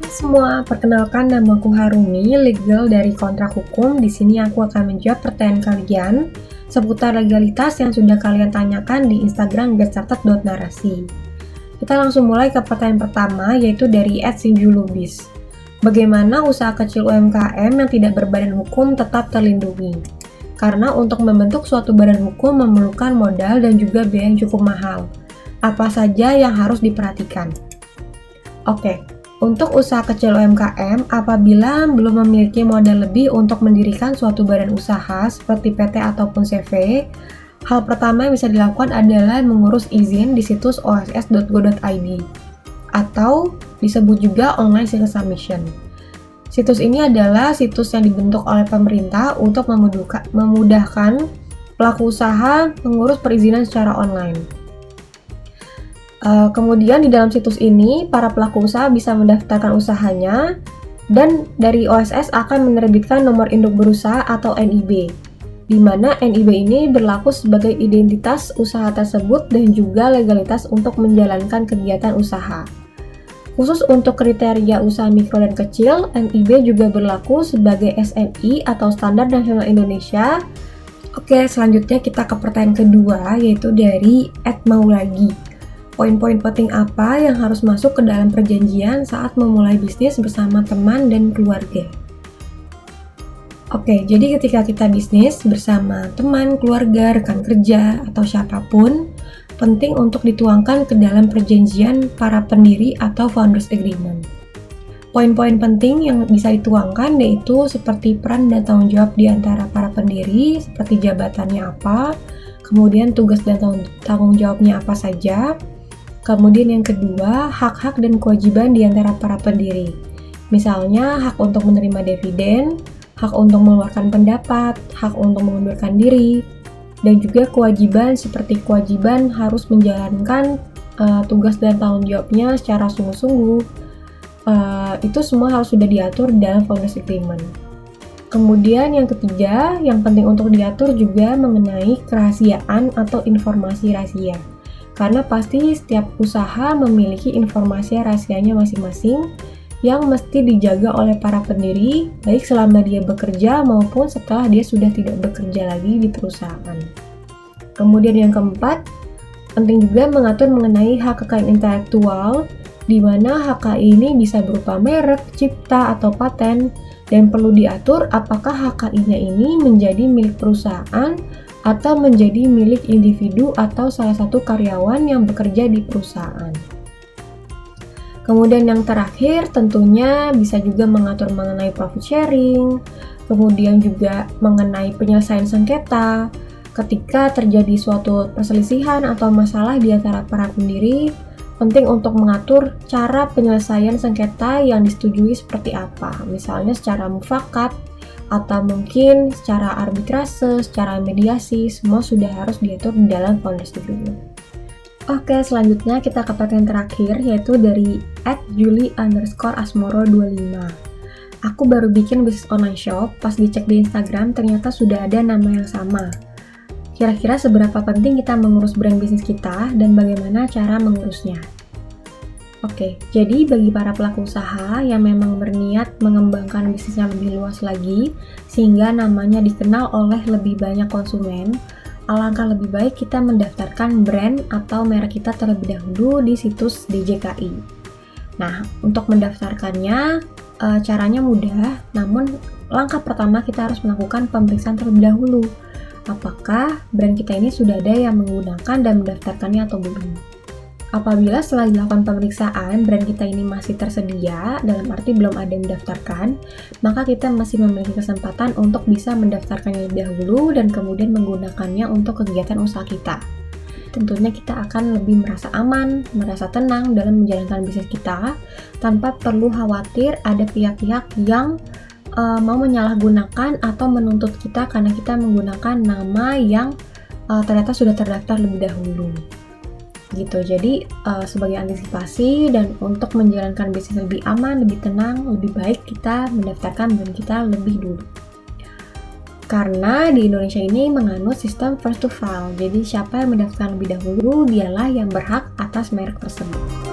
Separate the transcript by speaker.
Speaker 1: Semua, perkenalkan namaku Harumi, legal dari kontrak hukum. Di sini aku akan menjawab pertanyaan kalian seputar legalitas yang sudah kalian tanyakan di Instagram getcarted.narasi. Kita langsung mulai ke pertanyaan pertama, yaitu dari @sinjulubis. Bagaimana usaha kecil UMKM yang tidak berbadan hukum tetap terlindungi? Karena untuk membentuk suatu badan hukum memerlukan modal dan juga biaya yang cukup mahal. Apa saja yang harus diperhatikan? Oke. Untuk usaha kecil UMKM, apabila belum memiliki modal lebih untuk mendirikan suatu badan usaha seperti PT ataupun CV, hal pertama yang bisa dilakukan adalah mengurus izin di situs oss.go.id atau disebut juga online single submission. Situs ini adalah situs yang dibentuk oleh pemerintah untuk memudahkan pelaku usaha mengurus perizinan secara online. Kemudian di dalam situs ini, para pelaku usaha bisa mendaftarkan usahanya dan dari OSS akan menerbitkan nomor induk berusaha atau NIB, di mana NIB ini berlaku sebagai identitas usaha tersebut dan juga legalitas untuk menjalankan kegiatan usaha. Khusus untuk kriteria usaha mikro dan kecil, NIB juga berlaku sebagai SNI atau Standar Nasional Indonesia. Oke, selanjutnya kita ke pertanyaan kedua, yaitu dari @maulagi. Poin-poin penting apa yang harus masuk ke dalam perjanjian saat memulai bisnis bersama teman dan keluarga? Oke, jadi ketika kita bisnis bersama teman, keluarga, rekan kerja, atau siapapun, penting untuk dituangkan ke dalam perjanjian para pendiri atau founders agreement. Poin-poin penting yang bisa dituangkan yaitu seperti peran dan tanggung jawab di antara para pendiri, seperti jabatannya apa, kemudian tugas dan tanggung jawabnya apa saja. Kemudian yang kedua, hak-hak dan kewajiban di antara para pendiri. Misalnya, hak untuk menerima dividen, hak untuk mengeluarkan pendapat, hak untuk mengundurkan diri, dan juga kewajiban seperti kewajiban harus menjalankan tugas dan tanggung jawabnya secara sungguh-sungguh. Itu semua harus sudah diatur dalam founders agreement. Kemudian yang ketiga, yang penting untuk diatur juga mengenai kerahasiaan atau informasi rahasia. Karena pasti setiap usaha memiliki informasi rahasianya masing-masing yang mesti dijaga oleh para pendiri, baik selama dia bekerja maupun setelah dia sudah tidak bekerja lagi di perusahaan. Kemudian yang keempat, penting juga mengatur mengenai hak kekayaan intelektual, di mana hak KI ini bisa berupa merek, cipta, atau paten, dan perlu diatur apakah hak KI-nya ini menjadi milik perusahaan atau menjadi milik individu atau salah satu karyawan yang bekerja di perusahaan. Kemudian yang terakhir tentunya bisa juga mengatur mengenai profit sharing, kemudian juga mengenai penyelesaian sengketa. Ketika terjadi suatu perselisihan atau masalah di antara para pendiri, penting untuk mengatur cara penyelesaian sengketa yang disetujui seperti apa, misalnya secara mufakat, atau mungkin secara arbitrase, secara mediasi, semua sudah harus diatur di dalam founders agreement. Oke, selanjutnya kita ke pertanyaan terakhir, yaitu dari @juli_asmoro25. Aku baru bikin bisnis online shop, pas dicek di Instagram ternyata sudah ada nama yang sama. Kira-kira seberapa penting kita mengurus brand bisnis kita dan bagaimana cara mengurusnya? Oke, jadi bagi para pelaku usaha yang memang berniat mengembangkan bisnisnya lebih luas lagi, sehingga namanya dikenal oleh lebih banyak konsumen, alangkah lebih baik kita mendaftarkan brand atau merek kita terlebih dahulu di situs DJKI. Nah, untuk mendaftarkannya, caranya mudah, namun langkah pertama kita harus melakukan pemeriksaan terlebih dahulu. Apakah brand kita ini sudah ada yang menggunakan dan mendaftarkannya atau belum? Apabila setelah dilakukan pemeriksaan, brand kita ini masih tersedia, dalam arti belum ada yang mendaftarkan, maka kita masih memiliki kesempatan untuk bisa mendaftarkannya lebih dahulu dan kemudian menggunakannya untuk kegiatan usaha kita. Tentunya kita akan lebih merasa aman, merasa tenang dalam menjalankan bisnis kita, tanpa perlu khawatir ada pihak-pihak yang mau menyalahgunakan atau menuntut kita karena kita menggunakan nama yang ternyata sudah terdaftar lebih dahulu. Gitu. Jadi sebagai antisipasi dan untuk menjalankan bisnis lebih aman, lebih tenang, lebih baik kita mendaftarkan brand kita lebih dulu. Karena di Indonesia ini menganut sistem first to file. Jadi siapa yang mendaftarkan lebih dahulu dialah yang berhak atas merek tersebut.